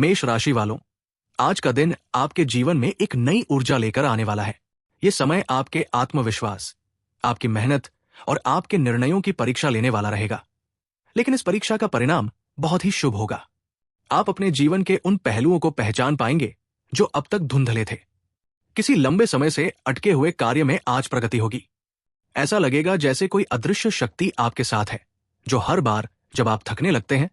मेष राशि वालों, आज का दिन आपके जीवन में एक नई ऊर्जा लेकर आने वाला है। ये समय आपके आत्मविश्वास, आपकी मेहनत और आपके निर्णयों की परीक्षा लेने वाला रहेगा। लेकिन इस परीक्षा का परिणाम बहुत ही शुभ होगा। आप अपने जीवन के उन पहलुओं को पहचान पाएंगे जो अब तक धुंधले थे। किसी लंबे समय से अटके हुए कार्य में आज प्रगति होगी। ऐसा लगेगा जैसे कोई अदृश्य शक्ति आपके साथ है, जो हर बार जब आप थकने लगते हैं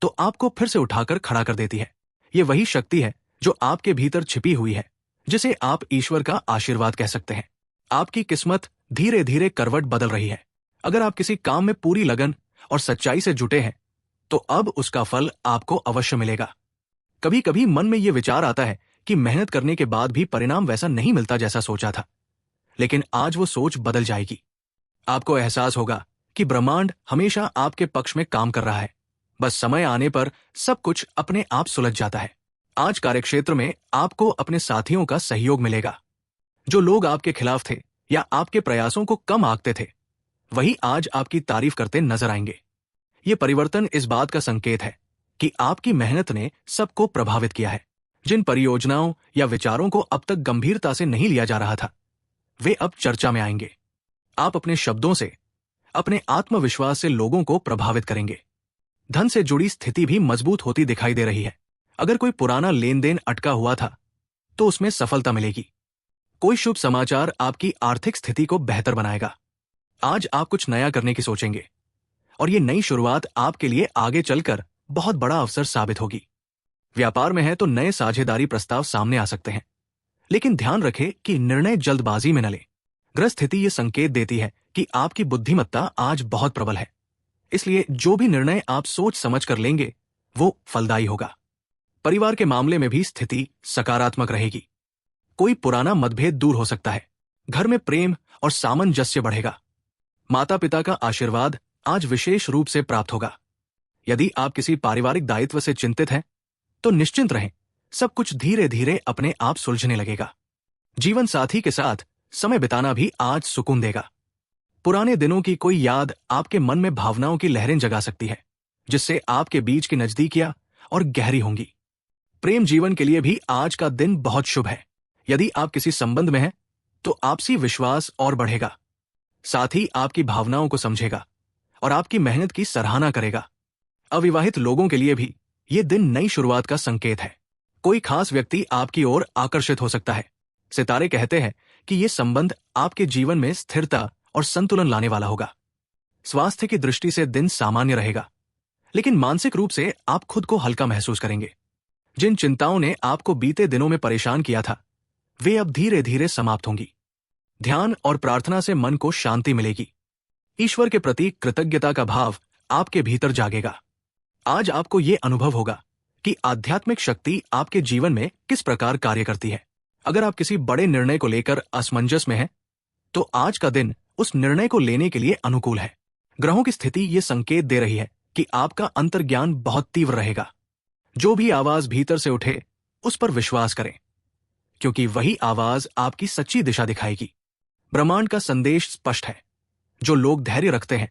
तो आपको फिर से उठाकर खड़ा कर देती है। ये वही शक्ति है जो आपके भीतर छिपी हुई है, जिसे आप ईश्वर का आशीर्वाद कह सकते हैं। आपकी किस्मत धीरे धीरे करवट बदल रही है। अगर आप किसी काम में पूरी लगन और सच्चाई से जुटे हैं तो अब उसका फल आपको अवश्य मिलेगा। कभी कभी मन में यह विचार आता है कि मेहनत करने के बाद भी परिणाम वैसा नहीं मिलता जैसा सोचा था, लेकिन आज वो सोच बदल जाएगी। आपको एहसास होगा कि ब्रह्मांड हमेशा आपके पक्ष में काम कर रहा है। बस समय आने पर सब कुछ अपने आप सुलझ जाता है। आज कार्यक्षेत्र में आपको अपने साथियों का सहयोग मिलेगा। जो लोग आपके खिलाफ थे या आपके प्रयासों को कम आंकते थे, वही आज आपकी तारीफ करते नजर आएंगे। ये परिवर्तन इस बात का संकेत है कि आपकी मेहनत ने सबको प्रभावित किया है। जिन परियोजनाओं या विचारों को अब तक गंभीरता से नहीं लिया जा रहा था, वे अब चर्चा में आएंगे। आप अपने शब्दों से, अपने आत्मविश्वास से लोगों को प्रभावित करेंगे। धन से जुड़ी स्थिति भी मजबूत होती दिखाई दे रही है। अगर कोई पुराना लेन देन अटका हुआ था तो उसमें सफलता मिलेगी। कोई शुभ समाचार आपकी आर्थिक स्थिति को बेहतर बनाएगा। आज आप कुछ नया करने की सोचेंगे और ये नई शुरुआत आपके लिए आगे चलकर बहुत बड़ा अवसर साबित होगी। व्यापार में है तो नए साझेदारी प्रस्ताव सामने आ सकते हैं, लेकिन ध्यान रखें कि निर्णय जल्दबाजी में न लें। ग्रह स्थिति ये संकेत देती है कि आपकी बुद्धिमत्ता आज बहुत प्रबल है, इसलिए जो भी निर्णय आप सोच समझ कर लेंगे वो फलदायी होगा। परिवार के मामले में भी स्थिति सकारात्मक रहेगी। कोई पुराना मतभेद दूर हो सकता है। घर में प्रेम और सामंजस्य बढ़ेगा। माता पिता का आशीर्वाद आज विशेष रूप से प्राप्त होगा। यदि आप किसी पारिवारिक दायित्व से चिंतित हैं तो निश्चिंत रहें, सब कुछ धीरे धीरे अपने आप सुलझने लगेगा। जीवन साथी के साथ समय बिताना भी आज सुकून देगा। पुराने दिनों की कोई याद आपके मन में भावनाओं की लहरें जगा सकती है, जिससे आपके बीच की नजदीकियां और गहरी होंगी। प्रेम जीवन के लिए भी आज का दिन बहुत शुभ है। यदि आप किसी संबंध में हैं तो आपसी विश्वास और बढ़ेगा। साथी आपकी भावनाओं को समझेगा और आपकी मेहनत की सराहना करेगा। अविवाहित लोगों के लिए भी ये दिन नई शुरुआत का संकेत है। कोई खास व्यक्ति आपकी ओर आकर्षित हो सकता है। सितारे कहते हैं कि ये संबंध आपके जीवन में स्थिरता और संतुलन लाने वाला होगा। स्वास्थ्य की दृष्टि से दिन सामान्य रहेगा, लेकिन मानसिक रूप से आप खुद को हल्का महसूस करेंगे। जिन चिंताओं ने आपको बीते दिनों में परेशान किया था, वे अब धीरे धीरे समाप्त होंगी। ध्यान और प्रार्थना से मन को शांति मिलेगी। ईश्वर के प्रति कृतज्ञता का भाव आपके भीतर जागेगा। आज आपको ये अनुभव होगा कि आध्यात्मिक शक्ति आपके जीवन में किस प्रकार कार्य करती है। अगर आप किसी बड़े निर्णय को लेकर असमंजस में हैं, तो आज का दिन उस निर्णय को लेने के लिए अनुकूल है। ग्रहों की स्थिति ये संकेत दे रही है कि आपका अंतर्ज्ञान बहुत तीव्र रहेगा। जो भी आवाज भीतर से उठे, उस पर विश्वास करें, क्योंकि वही आवाज आपकी सच्ची दिशा दिखाएगी। ब्रह्मांड का संदेश स्पष्ट है। जो लोग धैर्य रखते हैं,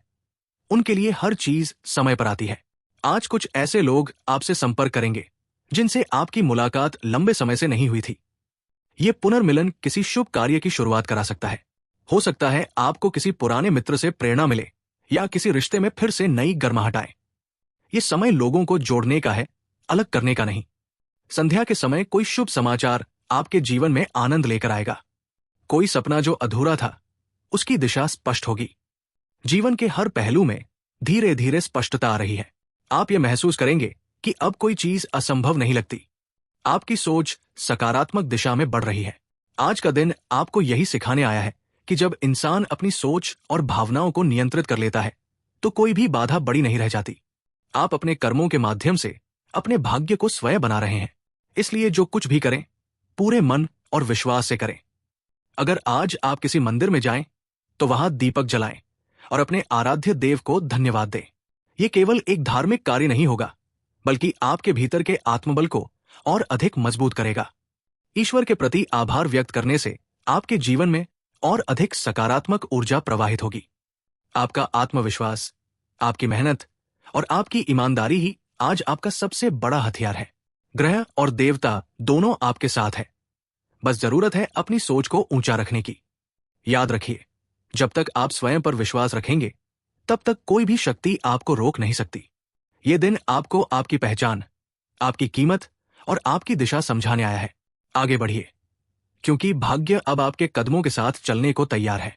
उनके लिए हर चीज समय पर आती है। आज कुछ ऐसे लोग आपसे संपर्क करेंगे जिनसे आपकी मुलाकात लंबे समय से नहीं हुई थी। ये पुनर्मिलन किसी शुभ कार्य की शुरुआत करा सकता है। हो सकता है आपको किसी पुराने मित्र से प्रेरणा मिले या किसी रिश्ते में फिर से नई गर्माहट आए। ये समय लोगों को जोड़ने का है, अलग करने का नहीं। संध्या के समय कोई शुभ समाचार आपके जीवन में आनंद लेकर आएगा। कोई सपना जो अधूरा था, उसकी दिशा स्पष्ट होगी। जीवन के हर पहलू में धीरे धीरे स्पष्टता आ रही है। आप ये महसूस करेंगे कि अब कोई चीज असंभव नहीं लगती। आपकी सोच सकारात्मक दिशा में बढ़ रही है। आज का दिन आपको यही सिखाने आया है कि जब इंसान अपनी सोच और भावनाओं को नियंत्रित कर लेता है तो कोई भी बाधा बड़ी नहीं रह जाती। आप अपने कर्मों के माध्यम से अपने भाग्य को स्वयं बना रहे हैं, इसलिए जो कुछ भी करें पूरे मन और विश्वास से करें। अगर आज आप किसी मंदिर में जाएं तो वहां दीपक जलाएं और अपने आराध्य देव को धन्यवाद दें। यह केवल एक धार्मिक कार्य नहीं होगा, बल्कि आपके भीतर के आत्मबल को और अधिक मजबूत करेगा। ईश्वर के प्रति आभार व्यक्त करने से आपके जीवन में और अधिक सकारात्मक ऊर्जा प्रवाहित होगी। आपका आत्मविश्वास, आपकी मेहनत और आपकी ईमानदारी ही आज आपका सबसे बड़ा हथियार है। ग्रह और देवता दोनों आपके साथ हैं। बस जरूरत है अपनी सोच को ऊंचा रखने की। याद रखिए, जब तक आप स्वयं पर विश्वास रखेंगे, तब तक कोई भी शक्ति आपको रोक नहीं सकती। ये दिन आपको आपकी पहचान, आपकी कीमत और आपकी दिशा समझाने आया है। आगे बढ़िए, क्योंकि भाग्य अब आपके कदमों के साथ चलने को तैयार है।